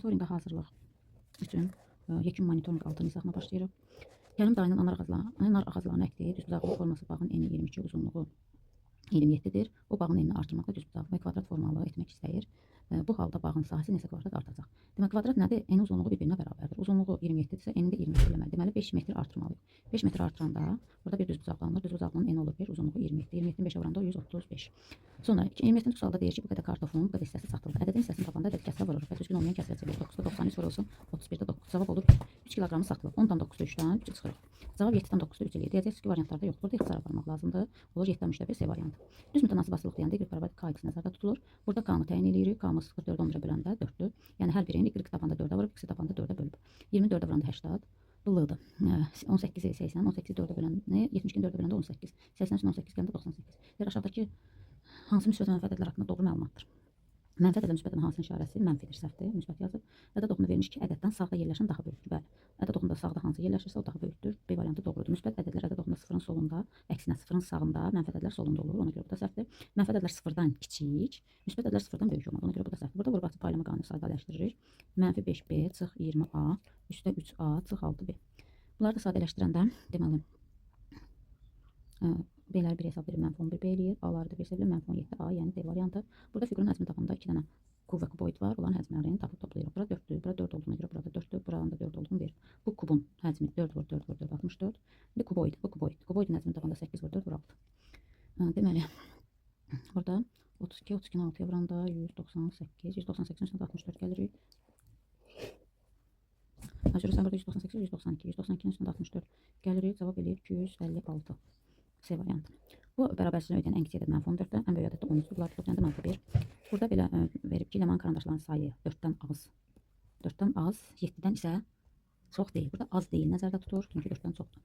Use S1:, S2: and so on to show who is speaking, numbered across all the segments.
S1: monitorinqə hazırlıq üçün yekun monitorinq 6 nizamına başlayırıq. Gəlim dayının anar ağaclarını əkdiyi düzbucaqlı forması bağın eni 22, uzunluğu 27-dir. O bağın enini artırmaqla düzbucaqlı kvadrat formalı etmək istəyir. Bu halda bağın sahəsi neçə kvadrat artacaq? Demək, kvadrat nədir? Eni uzunluğu bir-birinə bərabərdir. Uzunluğu 27-dirsə, enini də 25 eləməli. Deməli, 5 metr artırmalıyıq. 5 metr artıranda burada bir düzbucaqlanır. Düzbucaqlının eni olur 1, uzunluğu 27. 27-nin 5-ə vuranda 135. Sonra 27-nin sualda deyir ki, bu qədər kartofun bu qədər hissəsi satıldı. Ədədin hissəsini tapanda ədəd kəsrə vurur. Və düzgün olmayan kəsrə çevrilir. 9-da 93 vurulsun, 31-də 9. Cavab olur 3 kiloqramı satılıb. 10-dan 9-da 3-dən 3-ü çıxırıq. Cavab 7-dən 9-da 3 eləyir. Deyəcəksiniz ki, variantlarda yoxdur. Burada ixtisara varmaq lazımdır. Olur 7-dən 3-də 1 C variantı. Düz mütənasibətçilik deyəndə y bərabər k x nəzərdə tutulur. Burada k-nı təyin edirik. K-mız 44 11-ə böləndə 4-dür. Yəni hər birinin y tapanda 4-ə vurub, x tapanda 4-ə bölüb. 24-ə vuranda 80 bıllıqdır. 18-i 80, 18-i 4-ə böləndə 72-ni 4-ə böləndə 18. 83-ün 18 gəndə 98. Deyir, aşağıdakı hansı müsbət və mənfi ədədlər haqqında doğru məlumatdır? Mənfi ədədə müsbət hansının işarəsi mənfidir, səhvdir, müsbət yazır. Ədəd oxunda vermiş ki, ədəddən sağda yerləşən daha böyükdür. Bəli. Ədəd oxunda sağda hansı yerləşirsə o daha böyükdür. B variantı doğrudur. Müsbət ədədlər ədəd oxunda sıfırın solunda, əksinə sıfırın sağında, mənfi ədədlər solunda olur. Ona görə bu da səhvdir. Mənfi ədədlər sıfırdan kiçik, müsbət ədədlər sıfırdan böyük olmalı. Ona görə bu da səhvdir. Burada vurğu paylama qanuunu sadələşdiririk. -5b çıx 20a üstə 3a çıx 6b. Bunları da sadələşdirəndə deməli B-ləri 1 hesab verir, -11b eləyir. A-ları da 1 hesab verir, -17a, yəni D variantı. Burada fiqurun həcmini tapanda 2 dənə kub və kuboid var. Onların həcmlərini tapıb toplayırıq. Bura 4-dür, bura 4 olduğuna görə burada 4-dür, buranın da 4 olduğunu verir. Bu kubun həcmi 4 vur 4 vur 4 64. Bir kuboid, bu kuboid. Kuboidin həcmini tapanda 8 vur 4 vur 6. Deməli, burada 32, 32-ni 6-ya vuranda 198, 198-in üstündə 64 gəlirik. Sən burada 198, 192, 192-nin üstündə 64 gəlirik. Cavab eləyir 256. C variantı. Bu bərabərsizliyi ödəyən ən kiçik ədəd -14-dür, ən böyük ədəd də 13-dür. Bunları toplayanda -1. Burada belə verib ki, ləman karandaşların sayı 4-dən az. 4-dən az, 7-dən isə çox deyil. Burada az deyil nəzərdə tutur, çünki 4-dən çoxdur.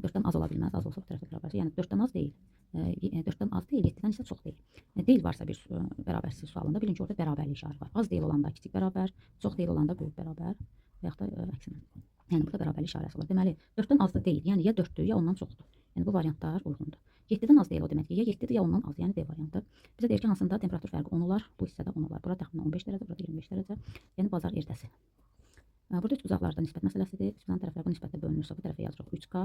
S1: 4-dən az ola bilməz, az olsa bu tərəfə bərabərdir. Yəni 4-dən az deyil. 4-dən az deyil, 7-dən isə çox deyil. Deyil varsa bir bərabərsizlik sualında bilin ki, orada bərabərlik işarəsi var. Az deyil olanda kiçik bərabər, çox deyil olanda böyük bərabər və yaxud da əksinə. Yəni burada bərabərlik işarəsi var. Deməli, 4-dən az da deyil. Yəni ya 4-dür, ya ondan çoxdur. Yəni bu variantlar uyğundur. 7-dən az deyil o demək ki, ya 7-dir, ya ondan az, yəni D variantı. Bizə deyir ki, hansında temperatur fərqi 10 olar, bu hissədə 10 olar. Burada təxminən 15 dərəcə, burada 25 dərəcə. Yəni bazar ertəsi. Burada üç bucaqlarda nisbət məsələsidir. Üç bucağın tərəfləri bu nisbətlə bölünürsə, bu tərəfə yazırıq 3K,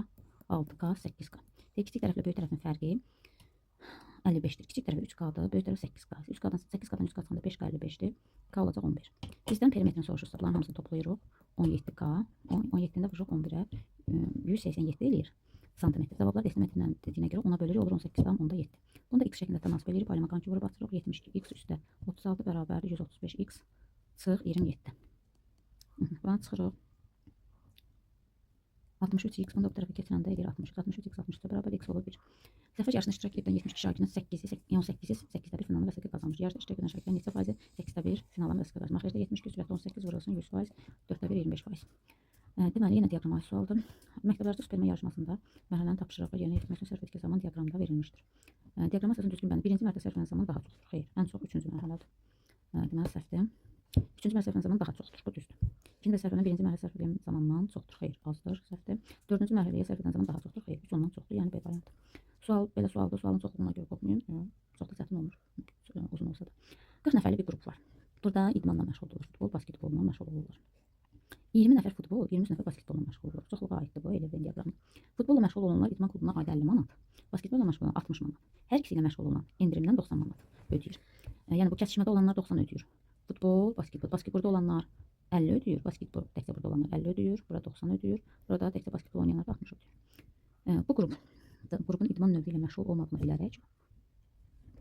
S1: 6K, 8K. Kiçik tərəflə böyük tərəfin fərqi 55-dir. Kiçik tərəfi 3K-dır, böyük tərəfi 8K. 8K-dan 3 çıxanda 5K 55-dir. K olacaq 11. Bizdən perimetrini soruşursa, bunların hamısını toplayırıq. 17K, 17-də vuruşuq 11-ə 187 eləyir. Santimetr. Cavablar desimetrlə dediyinə görə 10-a bölürük, olur 18,7. Bunu da x şəklində tənasib edirik. Paylama konki vurub atırıq. 72x üstə 36 bərabərdir 135x çıx 27. Buradan çıxırıq. 63x bunu da bu tərəfə keçirəndə edir 63. 63x 63-ə bərabər x olur 1. Zəfər yarışına iştirak edən 72 şagirdən 8'də 1 finalda vəsəqə qazanmış. Yarışda iştirak edən şagirdən neçə faizi 8'də 1 finalda vəsəqə qazanmış. Məxrəcdə 72 üzrə 18 vurulsun 100%, 4'də 1 25%. Deməli, yenə diaqrama aid sualdır. Məktəblərdə supermə yarışmasında mərhələni tapşırıqlar yerinə yetirmək üçün sərf etdiyi zaman diaqramda verilmişdir. Diaqrama əsasən düzgün bəndir. Birinci mərhələ sərf edən zaman daha çoxdur. Xeyr, ən çox 3-cü mərhələdir. Deməli, səhvdir. 3-cü mərhələ sərf edən zaman daha çoxdur. Bu düzdür. İkinci sərf edən birinci mərhələ sərf edən zamandan çoxdur. Xeyr, azdır. Səhvdir. 4-cü mərhələyə sərf edən zaman daha çoxdur. Xeyr, 3 ondan çoxdur. Yəni B variantı. Sual belə sualdır. Sualın çoxluğuna görə qorxmayın. Çox da çətin olmur. Uzun olsa da. 40 nəfərli bir qrup var. Burada idmanla məşğul olur. Futbol, basketbolla məşğul olurlar. 20 nəfər futbol, 23 nəfər basketbolla məşğul olur. Çoxluğa aiddir bu elə diaqramı. Futbolla məşğul olanlar idman klubuna aid 50 manat, basketbolla məşğul olan 60 manat. Hər ikisi ilə məşğul olan endirimdən 90 manat ödəyir. Yəni bu kəsişmədə olanlar 90 ödəyir. Futbol, basketbolda olanlar 50 ödəyir, basketbol təkcə burada olanlar 50 ödəyir, burada 90 ödəyir, burada təkcə basketbol oynayanlar da 60 ödəyir. Bu qrupun idman növü ilə məşğul olmadığını bilərək,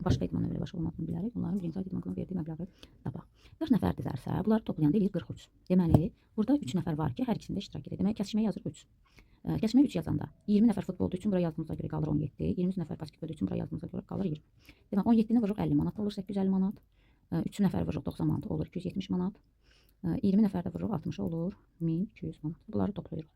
S1: başqa idman növü ilə məşğul olmadığını bilərək, onların birinci aid idman klubuna verdiyi məbləği tapaq. 40 nəfər dizərsə, bunları toplayanda eləyir 43. Deməli, burada 3 nəfər var ki, hər ikisində iştirak edir. Deməli, kəsişməyə yazır 3. Kəsişməyə 3 yazanda 20 nəfər futbolda üçün bura yazdığımıza görə qalır 17, 23 nəfər basketbolda üçün bura yazdığımıza görə qalır 20. Deməli, 17-ni vururuq 50 manat olur 850 manat. 3 nəfər vururuq 90 manat olur 270 manat. 20 nəfər də vururuq 60 olur 1200 manat. Bunları toplayırıq.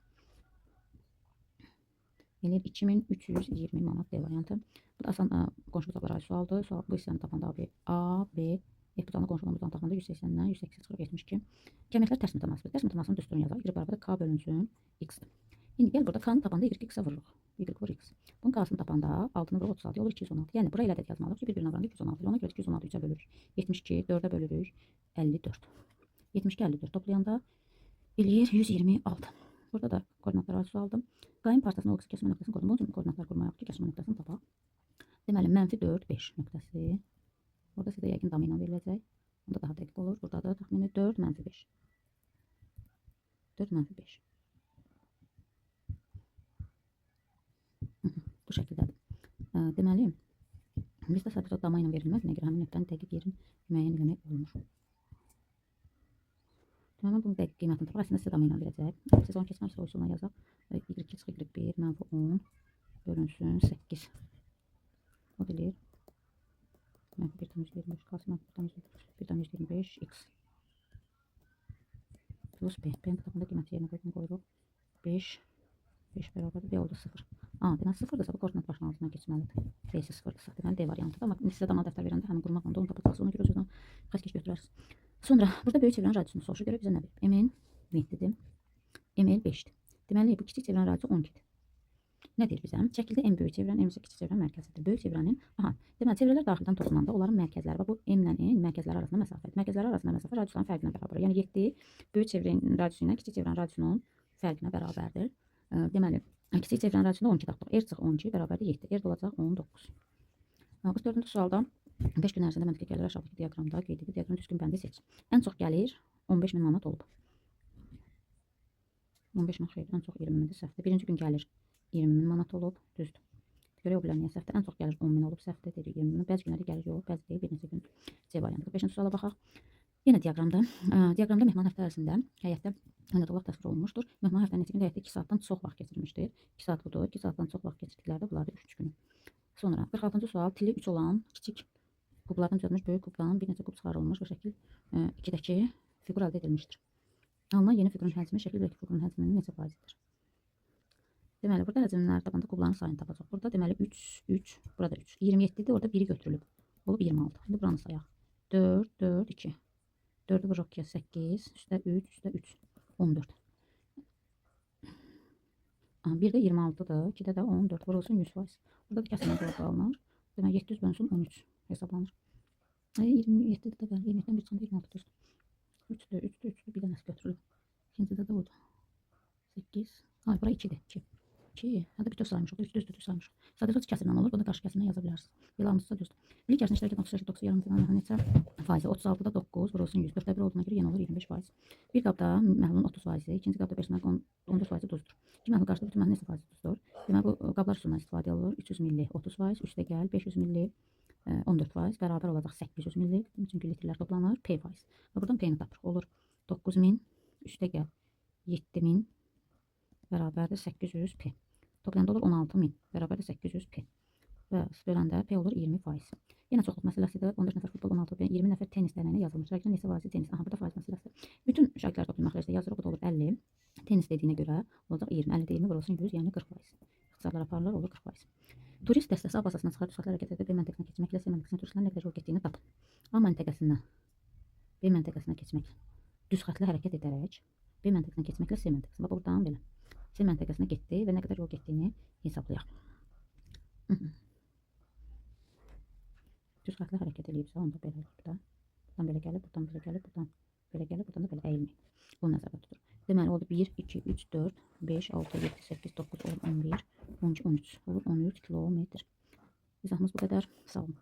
S1: Eləyir 2320 manat D variantı. Bu da asan qonşu bucaqlara aid sualdır. Bu hissəni tapanda A, B, F bucağını qonşu olan bucağını tapanda 180-dən 180 çıxırıq 72. Kəmiyyətlər tərs mütənasibət. Tərs mütənasibətinin düsturunu yazaq. Y bərabər K bölünsün X-dir. İndi gəl burada K-nı tapanda Y-X-ə vururuq. Y vur X. Bunun K-sını tapanda 6-nı vuruq 36 olur 216. Yəni bura elə ədəd yazmalıyıq ki, bir-birinə vuranda 216. Ona görə 216 3-ə bölürük. 72, 4-ə bölürük 54. 72 54 toplayanda eləyir 126. Burada da koordinatlar arzusu aldım. Qaym parçasına o kəsmə nöqtəsini qoydum. Bunun üçün koordinatlar qurmayaq ki, kəsmə nöqtəsini tapaq. Deməli, -4 5 nöqtəsi. Burada sizə yəqin dam ilə veriləcək. Onda daha dəqiq olur. Burada da təxmini 4 -5. 4 -5. Bu şəkildədir. Deməli, bizdə sadəcə dama ilə verilməz. Nə görə həmin nöqtənin dəqiq yerini müəyyən etmək olmur. Deməli, bunun dəqiq qiymətini tapaq. Əslində sizə dama ilə verəcək. Siz onu keçmək üsuluna yazaq. y2-y1 -10 bölünsün 8. O deyilir. -1,25 qalsın. -1,25 x plus p. P-nin tapında qiyməti yerinə qoyuruq. 5 bərabərdir. B oldu 0. Deməli 0-dırsa bu koordinat başının altından keçməlidir. B-si 0-dırsa. Deməli D variantıdır. Amma sizə dama dəftər verəndə həmin qurmaqla da onu tapacaqsınız. Ona görə özünüzdən xəstkeş götürərsiniz. Sonra burada böyük çevirən radiusunu soruşu görə bizə nə verir? MN 7-dir. ML 5-dir. Deməli bu kiçik çevirən radiusu 12-dir. Nə deyir bizə? Şəkildə M böyük çevirən, M isə kiçik çevirən mərkəzidir. Böyük çevirənin, deməli çevrələr daxildən toplananda onların mərkəzləri və bu M ilə N mərkəzləri arasında məsafədir. Mərkəzləri arasında məsafə radiusların fərqinə bərabərdir. Yəni 7 böyük çevirən radiusu ilə kiçik çevirən radiusunun fərqinə bərabərdir. Deməli, kiçik çevirən radiusunda 12 tapdıq. R çıxı 12 bərabərdir 7. R olacaq 19. 44-cü sualda 5 gün ərzində məntiqə gəlir aşağıdakı diaqramda qeyd edildi. Diaqramın düzgün bəndi seç. Ən çox gəlir 15.000 manat olub. 15.000 xeyr, ən çox 20.000-dir səhvdir. Birinci gün gəlir 20.000 manat olub, düzdür. Görək o bilər niyə səhvdir. Ən çox gəlir 10.000 olub, səhvdir, dedik 20.000. Bəzi günləri gəlir yox, bəzi deyil, bir neçə gün C variantı. 5-ci suala baxaq. Yenə diaqramda mehman həftə ərzində həyətdə oynadığı vaxt təsvir olunmuşdur. Mehman həftənin neçə gündə həyətdə 2 saatdan çox vaxt keçirmişdir. 2 saat budur, 2 saatdan çox vaxt keçirdiklərdə bunlar da 3 günü. Sonra 46-cı sual tili 3 olan kiçik kublardan düzəltmiş böyük kubdan bir neçə kub çıxarılmış və şəkil 2-dəki fiqur əldə edilmişdir. Alınan yeni fiqurun həcmi şəkil 2 fiqurun həcminin neçə faizidir? Deməli, burada həcmlər tapanda kubların sayını tapacaq. Burada deməli 3, burada 3. 27-dir, orada 1-i götürülüb. Olub 26. İndi buranı sayaq. 4, 4, 2. 4-ü vuruq 2-yə 8, üstə 3, üstə 3, 14. 1-də 26-dır, 2-də də 14 vurulsun 100%. Burada da kəsmə cavabı alınır. Deməli 700 bölünsün 13 hesablanır. 27-də də bəli, 27-dən bir çıxanda 26 düzdür. 3-dür, 3-dür, 3-dür, bir dənəsi götürülüb. İkincidə də budur. 8, bura 2-dir, 2. 2, hədə bütöv saymış oldu, 3 düzdür saymış. Sadəcə kəsimdən olur, bunu da qarşı kəsimdən yaza bilərsiniz. Belə almışsa düzdür. İlk yarısını işlərkən 35-9 yarım neçə faizi, 36-da 9 vurulsun 100, 4-də 1 olduğuna görə yenə olur 25%. Bir qabda məhlulun 30%, ikinci qabda 5 məhlul 14% duzdur. İki məhlul qarşıda bütün məhlul neçə faizi duzdur? Deməli bu qablar üsulundan istifadə olunur. 300 milli 30%, 3-də gəl 500 milli 14% bərabər olacaq 800 milli. Çünki litrlər toplanır, P faiz. Və buradan P-ni tapırıq. Olur 9000, 3-də gəl 7000 bərabərdir 800 P. Toplayanda olur 16.000 bərabərdir 800 P. Və böləndə P olur 20%. Yenə çoxluq məsələsidir. 14 nəfər futbol, 20 nəfər tenis dərnəyinə yazılmış. Şagirdlərin neçə faizi tenis? Burada faiz məsələsi. Bütün şagirdlər toplayıb məxrəcdə yazırıq. Bu da olur 50. Tenis dediyinə görə olacaq 20. 50 20 vurulsun 100, yəni 40%. İxtisarlar aparılır, olur 40%. Turist dəstəsi A basasına çıxarıb sürətlə hərəkət edib B məntəqəsinə keçməklə C məntəqəsinə turistlərin nə qədər yol getdiyini tapın. A məntəqəsindən B məntəqəsinə keçməklə düz xətlə hərəkət edərək B məntəqəsinə keçməklə C məntəqəsinə. Bax buradan belə. C məntəqəsinə getdi və nə qədər yol getdiyini hesablayaq. Düz xətlə hərəkət edibsə, onda belə olur da. Buradan belə gəlib, buradan belə gəlib, buradan belə gəlib, buradan da belə əyilməyib. Bunu nəzərdə tutur. Deməli, oldu 1, 2, 3, 4, 5, 6, 7, 8, 9, 10, 11, 12, 13. Olur 13 kilometr. İzahımız bu qədər. Sağ olun.